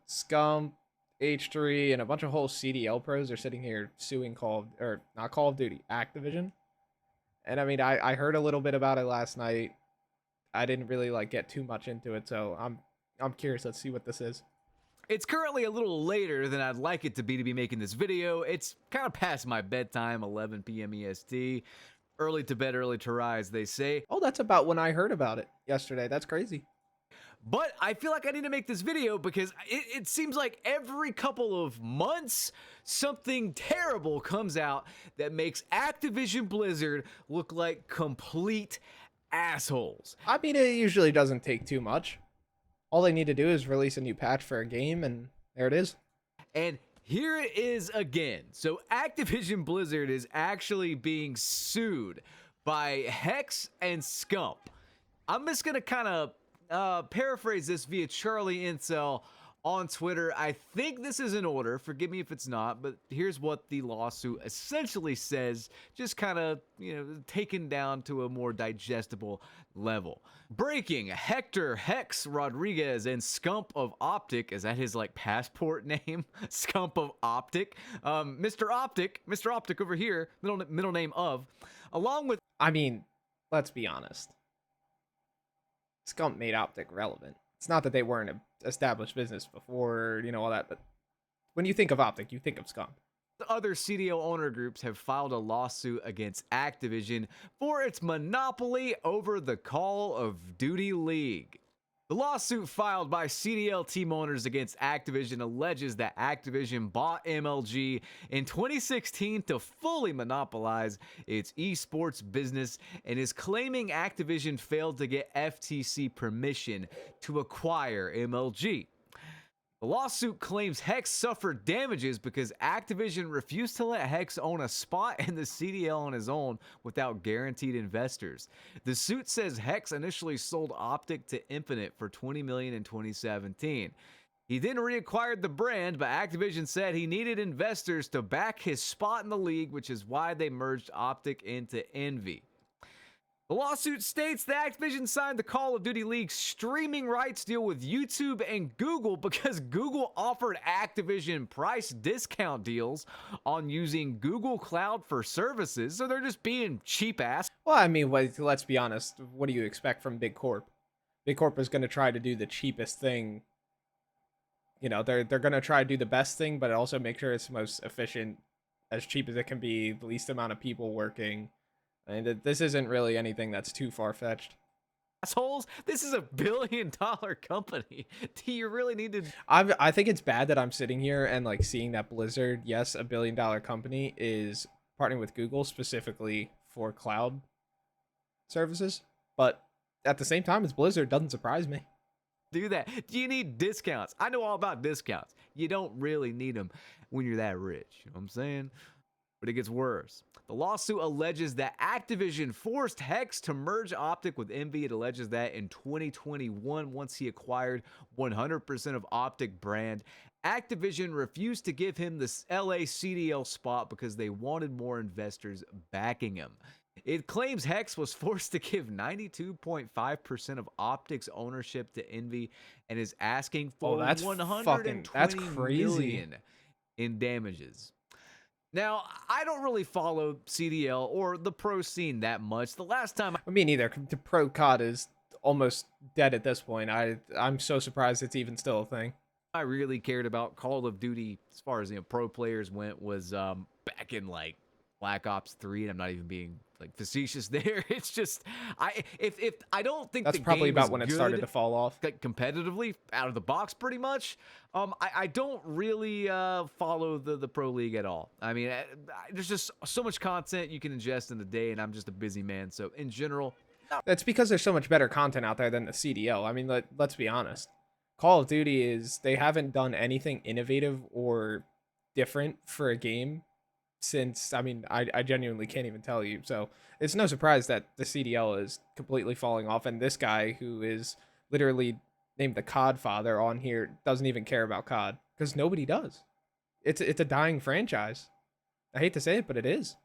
Scum, H3, and a bunch of whole CDL pros are sitting here suing not Call of Duty, Activision. And I mean, I heard a little bit about it last night. I didn't really like get too much into it, so I'm curious. Let's see what this is. It's currently a little later than I'd like it to be making this video. It's kind of past my bedtime, 11 p.m. EST. Early to bed, early to rise, they say. Oh, that's about when I heard about it yesterday. That's crazy. But I feel like I need to make this video because it seems like every couple of months, something terrible comes out that makes Activision Blizzard look like complete assholes. I mean, it usually doesn't take too much. All they need to do is release a new patch for a game, and there it is. And here it is again. So Activision Blizzard is actually being sued by Hex and Scump. I'm just going to kind of paraphrase this via Charlie Incel on Twitter. I think this is in order. Forgive me if it's not, but here's what the lawsuit essentially says, just kind of, taken down to a more digestible level. Breaking: Hector Hex Rodriguez and Scump of Optic, is that his passport name? Scump of Optic. Mr. Optic over here, middle name of, along with, I mean, let's be honest. Scump made Optic relevant. It's not that they weren't an established business before, all that, but when you think of Optic, you think of Scump. Other CDO owner groups have filed a lawsuit against Activision for its monopoly over the Call of Duty League. The lawsuit filed by CDL team owners against Activision alleges that Activision bought MLG in 2016 to fully monopolize its esports business and is claiming Activision failed to get FTC permission to acquire MLG. The lawsuit claims Hex suffered damages because Activision refused to let Hex own a spot in the CDL on his own without guaranteed investors. The suit says Hex initially sold Optic to Infinite for $20 million in 2017. He then reacquired the brand, but Activision said he needed investors to back his spot in the league, which is why they merged Optic into Envy. The lawsuit states that Activision signed the Call of Duty League streaming rights deal with YouTube and Google because Google offered Activision price discount deals on using Google Cloud for services, so they're just being cheap ass. Well, I mean, let's be honest. What do you expect from Big Corp? Big Corp is going to try to do the cheapest thing. They're going to try to do the best thing, but also make sure it's most efficient, as cheap as it can be, the least amount of people working. I mean, this isn't really anything that's too far-fetched. Assholes, this is $1 billion company. Do you really need to? I think it's bad that I'm sitting here and seeing that Blizzard, yes, $1 billion company, is partnering with Google specifically for cloud services. But at the same time, it's Blizzard. Doesn't surprise me. Do that. Do you need discounts? I know all about discounts. You don't really need them when you're that rich. You know what I'm saying? But it gets worse. The lawsuit alleges that Activision forced Hex to merge Optic with Envy. It alleges that in 2021, once he acquired 100% of Optic brand, Activision refused to give him the LA CDL spot because they wanted more investors backing him. It claims Hex was forced to give 92.5% of Optic's ownership to Envy and is asking for that's $120 million in damages. Now, I don't really follow CDL or the pro scene that much. The last time me neither. The pro COD is almost dead at this point. I'm so surprised it's even still a thing. I really cared about Call of Duty as far as pro players went was back in Black Ops 3, and I'm not even being facetious there. It's just if I don't think that's the probably game about is when it good, started to fall off competitively out of the box pretty much. I don't really follow the pro league at all. I mean, there's just so much content you can ingest in a day, and I'm just a busy man, so in general, that's because there's so much better content out there than the CDL. I mean, let's be honest. Call of Duty they haven't done anything innovative or different for a game since, I genuinely can't even tell you. So it's no surprise that the CDL is completely falling off, and this guy who is literally named the COD father on here doesn't even care about COD because nobody does. It's a dying franchise. I hate to say it, but it is.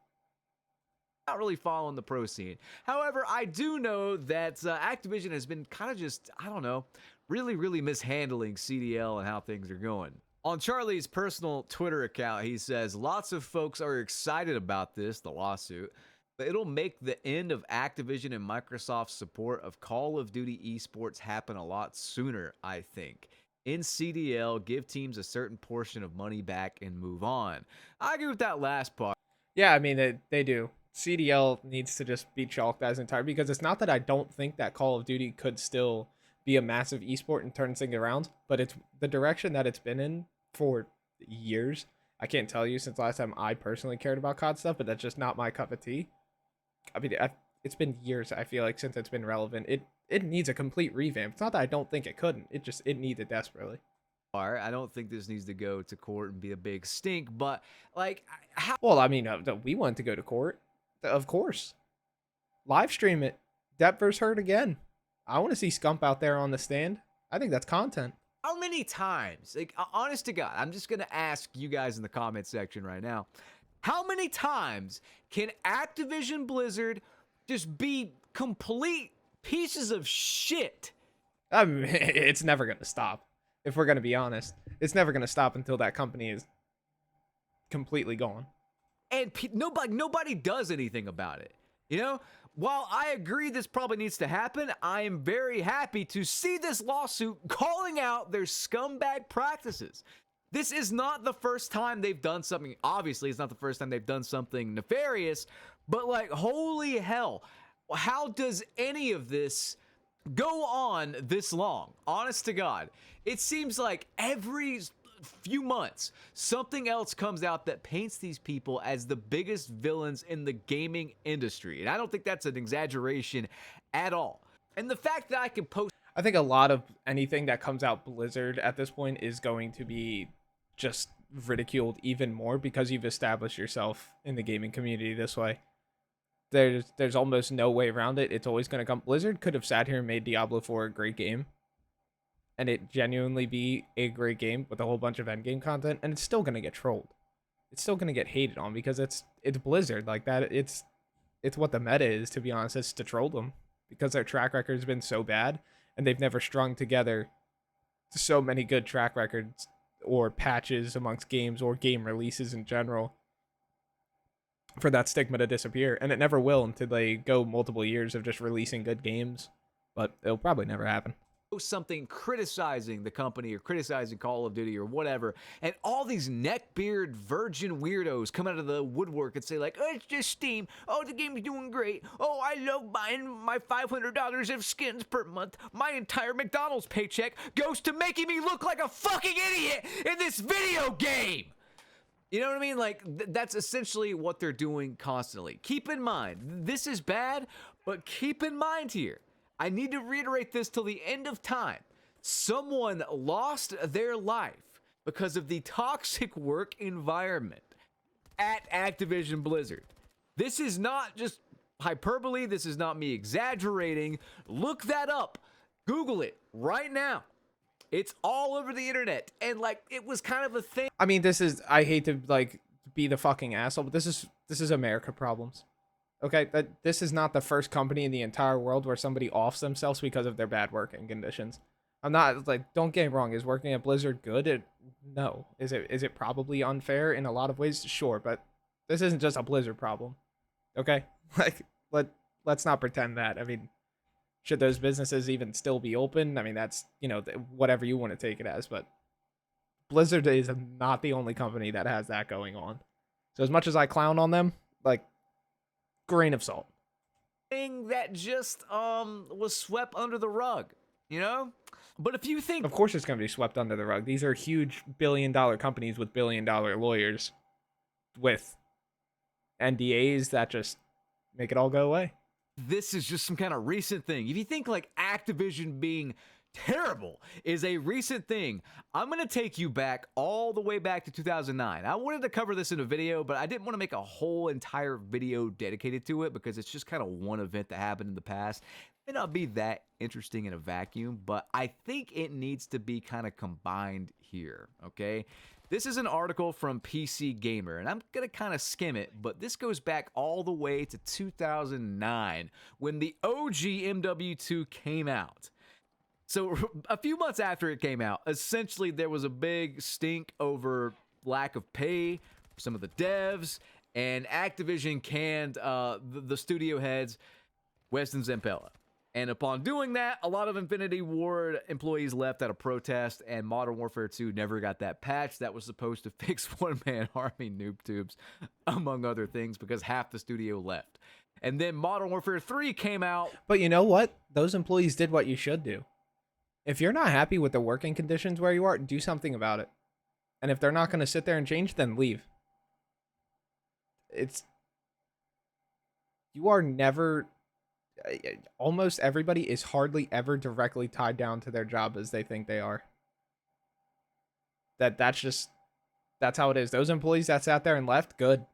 Not really following the pro scene. However, I do know that Activision has been kind of just, I don't know, really mishandling CDL and how things are going. On Charlie's personal Twitter account, he says, lots of folks are excited about this, the lawsuit, but it'll make the end of Activision and Microsoft's support of Call of Duty esports happen a lot sooner, I think. In CDL, give teams a certain portion of money back and move on. I agree with that last part. Yeah, I mean, they do. CDL needs to just be chalked as entire, because it's not that I don't think that Call of Duty could still be a massive esport and turn things around, but it's the direction that it's been in for years. I can't tell you since last time I personally cared about COD stuff, but that's just not my cup of tea. I mean, it's been years, I feel like, since it's been relevant. It needs a complete revamp. It's not that I don't think it couldn't. It needs it desperately. I don't think this needs to go to court and be a big stink, but like, how? Well, I mean, we want to go to court, of course. Live stream it. Depp vs. Hurt again. I want to see Scump out there on the stand. I think that's content. How many times, like, honest to God, I'm just going to ask you guys in the comment section right now, how many times can Activision Blizzard just be complete pieces of shit? I mean, it's never going to stop. If we're going to be honest, it's never going to stop until that company is completely gone. And nobody does anything about it. You know, while I agree this probably needs to happen, I am very happy to see this lawsuit calling out their scumbag practices. This is not the first time they've done something. Obviously, it's not the first time they've done something nefarious, but like, holy hell, how does any of this go on this long? Honest to God, it seems like every few months something else comes out that paints these people as the biggest villains in the gaming industry, and I don't think that's an exaggeration at all. And the fact that I can post, I think a lot of anything that comes out Blizzard at this point is going to be just ridiculed even more because you've established yourself in the gaming community this way. There's almost no way around it. It's always going to come. Blizzard could have sat here and made Diablo 4 a great game, and it genuinely be a great game with a whole bunch of endgame content, and it's still going to get trolled. It's still going to get hated on because it's Blizzard. Like that, it's what the meta is, to be honest. It's to troll them because their track record has been so bad, and they've never strung together so many good track records or patches amongst games or game releases in general for that stigma to disappear. And it never will until they go multiple years of just releasing good games, but it'll probably never happen. Something criticizing the company or criticizing Call of Duty or whatever, and all these neckbeard virgin weirdos come out of the woodwork and say like, oh, it's just Steam, oh, the game's doing great, oh, I love buying my $500 of skins per month, my entire McDonald's paycheck goes to making me look like a fucking idiot in this video game. You know what I mean? Like, that's essentially what they're doing constantly. Keep in mind, this is bad, but keep in mind here, I need to reiterate this till the end of time. Someone lost their life because of the toxic work environment at Activision Blizzard. This is not just hyperbole. This is not me exaggerating. Look that up. Google it right now. It's all over the internet. And like, it was kind of a thing. I mean, I hate to like be the fucking asshole, but this is America problems. Okay, this is not the first company in the entire world where somebody offs themselves because of their bad working conditions. I'm not like, don't get me wrong, is working at Blizzard good? No. Is it probably unfair in a lot of ways? Sure, but this isn't just a Blizzard problem. Okay? Like, let's not pretend that. I mean, should those businesses even still be open? I mean, that's, whatever you want to take it as, but Blizzard is not the only company that has that going on. So as much as I clown on them, like, grain of salt. Thing that just was swept under the rug, you know? But if you think, of course it's going to be swept under the rug. These are huge billion-dollar companies with billion-dollar lawyers with NDAs that just make it all go away. This is just some kind of recent thing. If you think like Activision being terrible is a recent thing, I'm going to take you back all the way back to 2009. I wanted to cover this in a video, but I didn't want to make a whole entire video dedicated to it because it's just kind of one event that happened in the past. It may not be that interesting in a vacuum, but I think it needs to be kind of combined here, okay? This is an article from PC Gamer, and I'm going to kind of skim it, but this goes back all the way to 2009 when the OG MW2 came out. So a few months after it came out, essentially there was a big stink over lack of pay for some of the devs, and Activision canned the studio heads, West and Zampella. And upon doing that, a lot of Infinity Ward employees left out of protest, and Modern Warfare 2 never got that patch that was supposed to fix one-man army noob tubes, among other things, because half the studio left. And then Modern Warfare 3 came out. But you know what? Those employees did what you should do. If you're not happy with the working conditions where you are, do something about it. And if they're not going to sit there and change, then leave. You are never, almost everybody is hardly ever directly tied down to their job as they think they are. That's how it is. Those employees that sat there and left, good.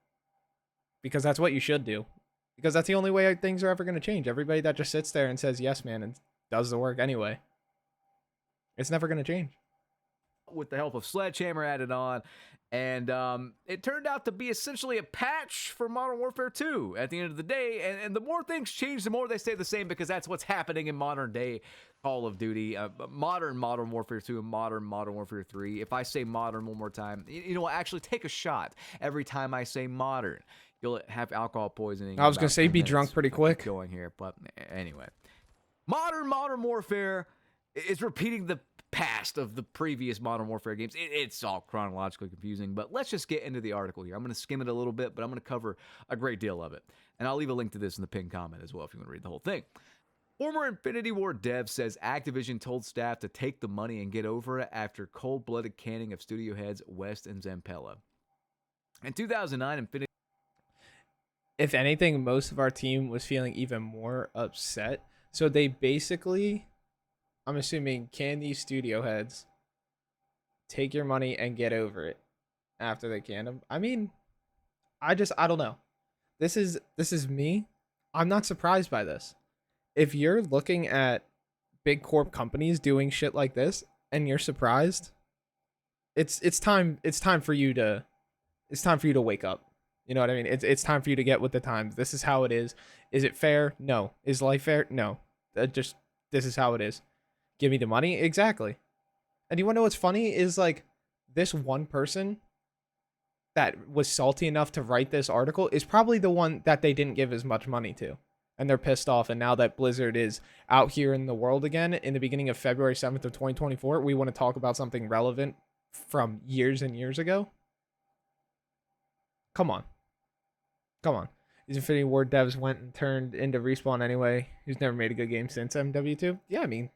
Because that's what you should do. Because that's the only way things are ever going to change. Everybody that just sits there and says yes, man, and does the work anyway, it's never going to change. With the help of Sledgehammer added on, and it turned out to be essentially a patch for Modern Warfare 2 at the end of the day. And the more things change, the more they stay the same, because that's what's happening in modern day Call of Duty, modern Warfare 2 and modern Warfare 3. If I say modern one more time, you know what, actually take a shot every time I say modern. You'll have alcohol poisoning. I was going to say be drunk pretty quick. Going here, but anyway. Modern Warfare is repeating the past of the previous Modern Warfare games. It's all chronologically confusing, but let's just get into the article here. I'm going to skim it a little bit, but I'm going to cover a great deal of it. And I'll leave a link to this in the pinned comment as well if you want to read the whole thing. Former Infinity Ward dev says Activision told staff to take the money and get over it after cold-blooded canning of studio heads West and Zampella. In 2009, Infinity... If anything, most of our team was feeling even more upset. So they basically, I'm assuming, can these studio heads, take your money and get over it after they can them. I mean, I don't know. This is me. I'm not surprised by this. If you're looking at big corp companies doing shit like this and you're surprised, it's time for you to wake up. You know what I mean? It's time for you to get with the times. This is how it is. Is it fair? No. Is life fair? No. This is how it is. Give me the money? Exactly. And you want to know what's funny is, like, this one person that was salty enough to write this article is probably the one that they didn't give as much money to. And they're pissed off. And now that Blizzard is out here in the world again, in the beginning of February 7th of 2024, we want to talk about something relevant from years and years ago. Come on. These Infinity Ward devs went and turned into Respawn anyway, who's never made a good game since MW2. Yeah, I mean,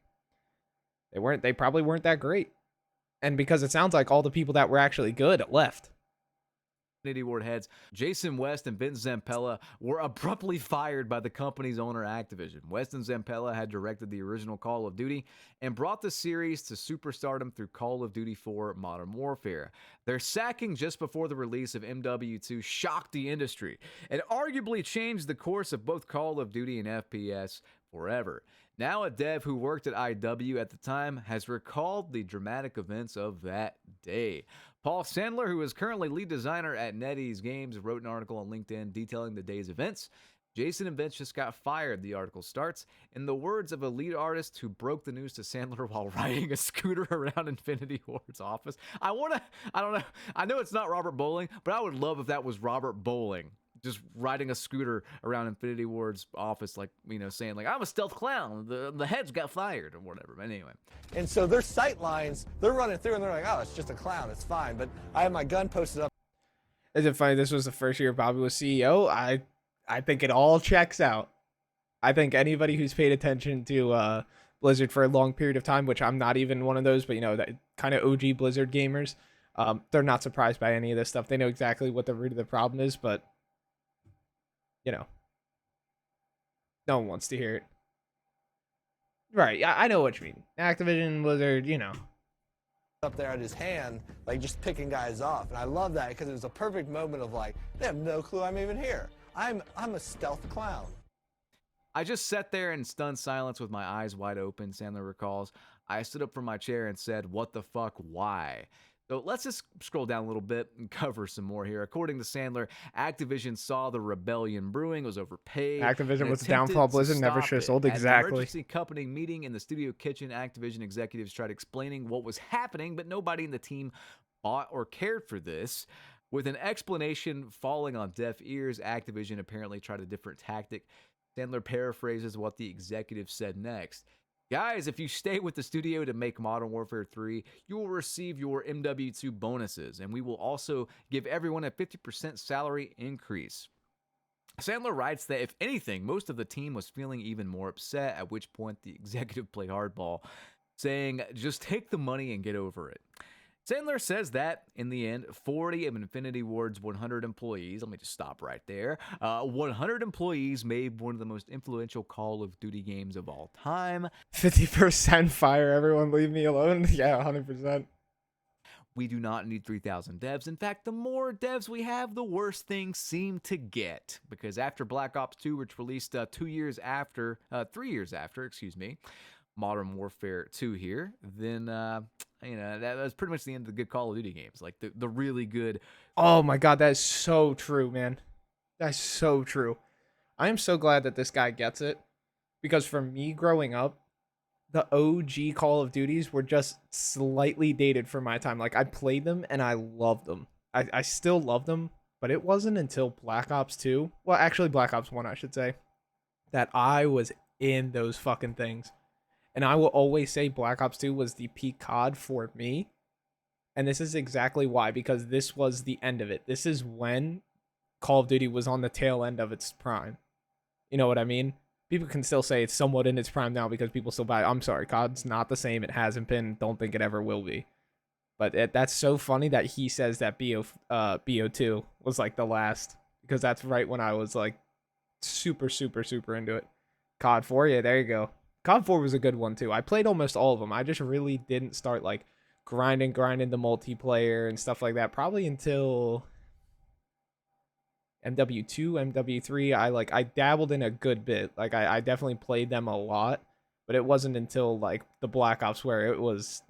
they probably weren't that great. And because it sounds like all the people that were actually good left. Infinity Ward heads Jason West and Vince Zampella were abruptly fired by the company's owner, Activision. West and Zampella had directed the original Call of Duty and brought the series to superstardom through Call of Duty 4 Modern Warfare. Their sacking just before the release of MW2 shocked the industry and arguably changed the course of both Call of Duty and FPS forever. Now a dev who worked at IW at the time has recalled the dramatic events of that day. Paul Sandler, who is currently lead designer at NetEase Games, wrote an article on LinkedIn detailing the day's events. Jason and Vince just got fired, the article starts. In the words of a lead artist who broke the news to Sandler while riding a scooter around Infinity Ward's office. I don't know. I know it's not Robert Bowling, but I would love if that was Robert Bowling. Just riding a scooter around Infinity Ward's office, like, you know, saying, like, I'm a stealth clown. The heads got fired or whatever. But anyway. And so their sight lines, they're running through and they're like, oh, it's just a clown. It's fine. But I have my gun posted up. Is it funny? This was the first year Bobby was CEO. I think it all checks out. I think anybody who's paid attention to Blizzard for a long period of time, which I'm not even one of those, but, you know, that kind of OG Blizzard gamers, they're not surprised by any of this stuff. They know exactly what the root of the problem is, but, you know, no one wants to hear it. Right, yeah, I know what you mean. Activision, Blizzard, you know. Up there at his hand, like just picking guys off. And I love that because it was a perfect moment of like, they have no clue I'm even here. I'm a stealth clown. I just sat there in stunned silence with my eyes wide open, Sandler recalls. I stood up from my chair and said, what the fuck, why? So let's just scroll down a little bit and cover some more here. According to Sandler, Activision saw the rebellion brewing, was overpaid. Activision and was the attempted downfall. to Blizzard never stop should have it. sold. At an Exactly. emergency company meeting in the studio kitchen, Activision executives tried explaining what was happening, but nobody in the team bought or cared for this. With an explanation falling on deaf ears, Activision apparently tried a different tactic. Sandler paraphrases what the executive said next. Guys, if you stay with the studio to make Modern Warfare 3, you will receive your MW2 bonuses, and we will also give everyone a 50% salary increase. Sandler writes that if anything, most of the team was feeling even more upset, at which point the executive played hardball, saying, just take the money and get over it. Sandler says that, in the end, 40 of Infinity Ward's 100 employees, let me just stop right there, 100 employees made one of the most influential Call of Duty games of all time. 50% fire everyone, leave me alone. Yeah, 100%. We do not need 3,000 devs. In fact, the more devs we have, the worse things seem to get. Because after Black Ops 2, which released 3 years after, Modern Warfare 2 here, then that was pretty much the end of the good Call of Duty games, like the really good. Oh my god, that is so true, man. That's so true. I am so glad that this guy gets it, because for me growing up, the OG Call of Duties were just slightly dated for my time. Like, I played them and I loved them. I still love them, but it wasn't until Black Ops 2, well, actually Black Ops 1, I should say, that I was in those fucking things. And I will always say Black Ops 2 was the peak COD for me. And this is exactly why, because this was the end of it. This is when Call of Duty was on the tail end of its prime. You know what I mean? People can still say it's somewhat in its prime now because people still buy it. I'm sorry, COD's not the same. It hasn't been. Don't think it ever will be. But that's so funny that he says that BO2 was like the last, because that's right when I was like super, super, super into it. COD 4, yeah, there you go. COD 4 was a good one too. I played almost all of them. I just really didn't start like grinding the multiplayer and stuff like that probably until MW2, MW3. I dabbled in a good bit. Like I definitely played them a lot, but it wasn't until like the Black Ops where it was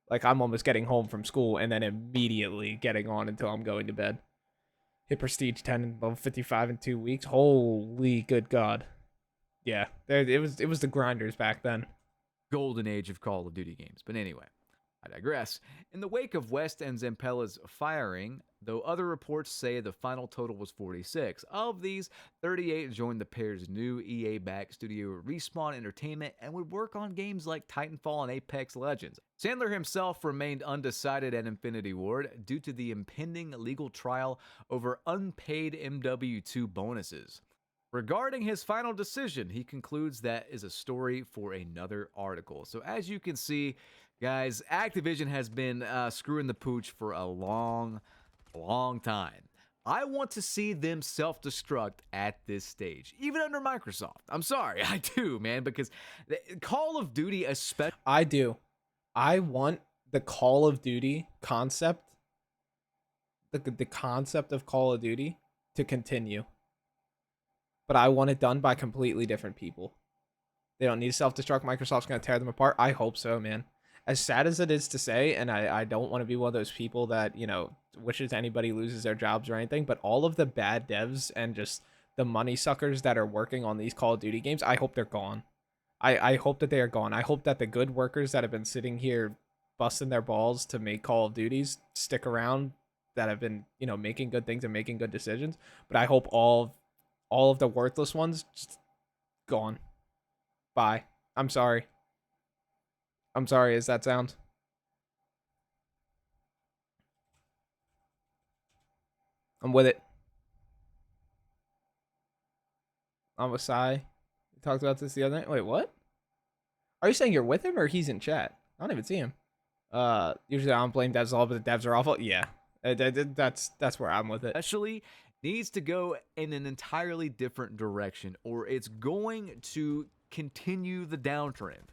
like I'm almost getting home from school and then immediately getting on until I'm going to bed. Hit Prestige 10 and level 55 in 2 weeks. Holy good God. Yeah, it was the grinders back then. Golden age of Call of Duty games. But anyway, I digress. In the wake of West and Zampella's firing, though other reports say the final total was 46, of these, 38 joined the pair's new EA-backed studio Respawn Entertainment and would work on games like Titanfall and Apex Legends. Sandler himself remained undecided at Infinity Ward due to the impending legal trial over unpaid MW2 bonuses. Regarding his final decision, he concludes that is a story for another article. So as you can see, guys, Activision has been screwing the pooch for a long time. I want to see them self-destruct at this stage, even under Microsoft. I'm sorry, I do, man, because Call of Duty especially... I do. I want the Call of Duty concept, the concept of Call of Duty to continue. But I want it done by completely different people. They don't need to self-destruct. Microsoft's going to tear them apart. I hope so, man. As sad as it is to say, and I don't want to be one of those people that, wishes anybody loses their jobs or anything, but all of the bad devs and just the money suckers that are working on these Call of Duty games, I hope they're gone. I hope that they are gone. I hope that the good workers that have been sitting here busting their balls to make Call of Duties stick around, that have been, making good things and making good decisions. But I hope all of the worthless ones just gone. Bye. I'm sorry. I'm sorry as that sounds. I'm with it. I'm with Sai. We talked about this the other night. Wait, what? Are you saying you're with him or he's in chat? I don't even see him. Usually I don't blame devs all, but the devs are awful. Yeah. That's where I'm with it. Especially needs to go in an entirely different direction, or it's going to continue the downtrend.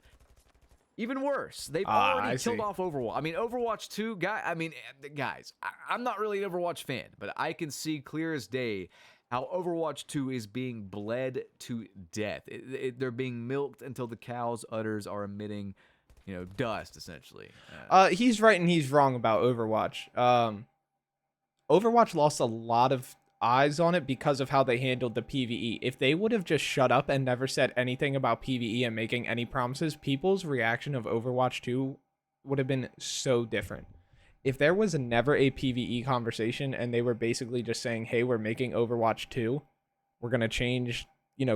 Even worse, they've already killed off Overwatch. I mean, Overwatch 2, guys, I'm not really an Overwatch fan, but I can see clear as day how Overwatch 2 is being bled to death. They're being milked until the cow's udders are emitting dust essentially. He's right and he's wrong about Overwatch. Overwatch lost a lot of eyes on it because of how they handled the PvE. If they would have just shut up and never said anything about PvE and making any promises, people's reaction of Overwatch 2 would have been so different. If there was never a PvE conversation and they were basically just saying, hey, we're making Overwatch 2, we're going to change,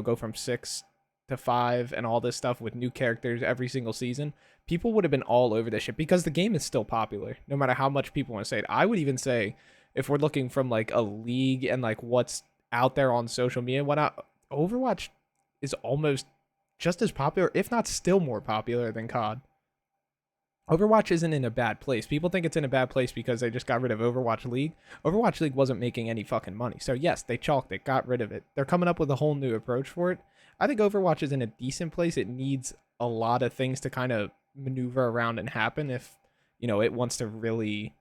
go from 6 to 5 and all this stuff with new characters every single season, people would have been all over this shit because the game is still popular, no matter how much people want to say it. I would even say, if we're looking from like a league and like what's out there on social media and whatnot, Overwatch is almost just as popular, if not still more popular than COD. Overwatch isn't in a bad place. People think it's in a bad place because they just got rid of Overwatch League. Overwatch League wasn't making any fucking money. So yes, they chalked it, got rid of it. They're coming up with a whole new approach for it. I think Overwatch is in a decent place. It needs a lot of things to kind of maneuver around and happen if, it wants to really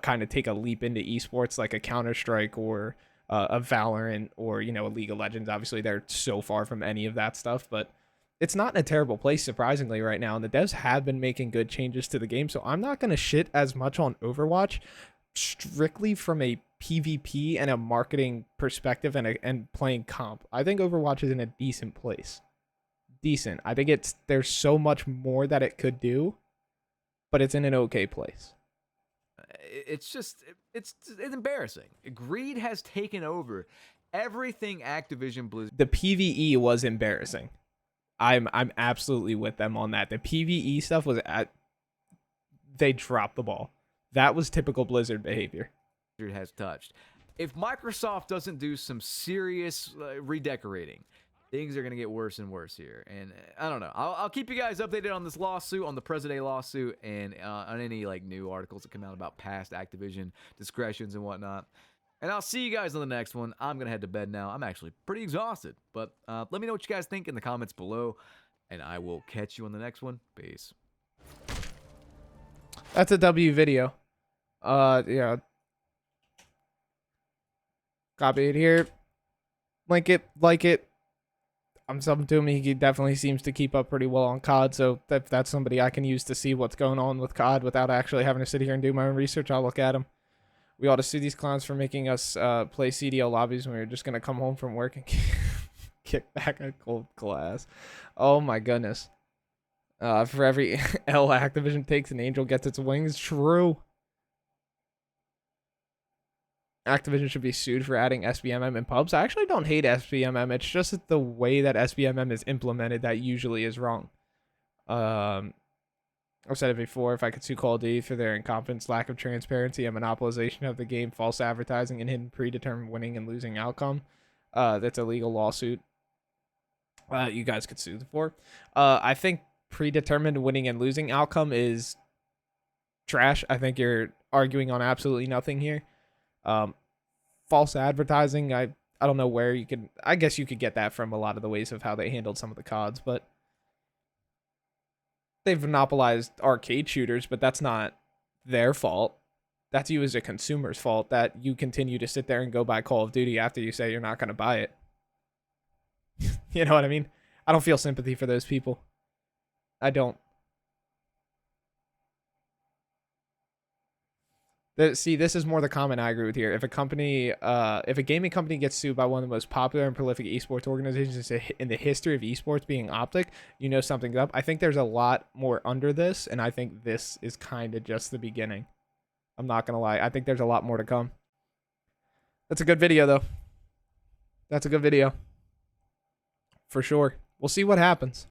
kind of take a leap into esports like a Counter-Strike or a Valorant or, a League of Legends. Obviously, they're so far from any of that stuff, but it's not in a terrible place, surprisingly, right now. And the devs have been making good changes to the game. So I'm not going to shit as much on Overwatch strictly from a PvP and a marketing perspective and playing comp. I think Overwatch is in a decent place. Decent. I think there's so much more that it could do, but it's in an okay place. It's embarrassing. Greed has taken over everything Activision Blizzard. The PvE was embarrassing. I'm absolutely with them on that. The PvE stuff they dropped the ball. That was typical Blizzard behavior. Has touched. If Microsoft doesn't do some serious redecorating, things are going to get worse and worse here. And I don't know. I'll keep you guys updated on this lawsuit, on the present day lawsuit, and on any new articles that come out about past Activision discretions and whatnot. And I'll see you guys on the next one. I'm going to head to bed now. I'm actually pretty exhausted. But let me know what you guys think in the comments below. And I will catch you on the next one. Peace. That's a W video. Yeah. Copy it here. Link it. Like it. I'm something to him. He definitely seems to keep up pretty well on COD. So if that's somebody I can use to see what's going on with COD without actually having to sit here and do my own research, I'll look at him. We ought to sue these clowns for making us play CDL lobbies when we were just going to come home from work and kick back a cold glass. Oh my goodness. For every L Activision takes, an angel gets its wings. True. Activision should be sued for adding SBMM in pubs. I actually don't hate SBMM. It's just that the way that SBMM is implemented that usually is wrong. I've said it before, if I could sue Call of Duty for their incompetence, lack of transparency, and monopolization of the game, false advertising, and hidden predetermined winning and losing outcome, that's a legal lawsuit. You guys could sue them for. I think predetermined winning and losing outcome is trash. I think you're arguing on absolutely nothing here. False advertising, I don't know where you could... I guess you could get that from a lot of the ways of how they handled some of the CODs, but... They've monopolized arcade shooters, but that's not their fault. That's you as a consumer's fault that you continue to sit there and go buy Call of Duty after you say you're not going to buy it. You know what I mean? I don't feel sympathy for those people. I don't. See, this is more the comment I agree with here. If a company, if a gaming company gets sued by one of the most popular and prolific esports organizations in the history of esports, being Optic, you know something's up. I think there's a lot more under this, and I think this is kind of just the beginning. I'm not going to lie. I think there's a lot more to come. That's a good video, though. That's a good video. For sure. We'll see what happens.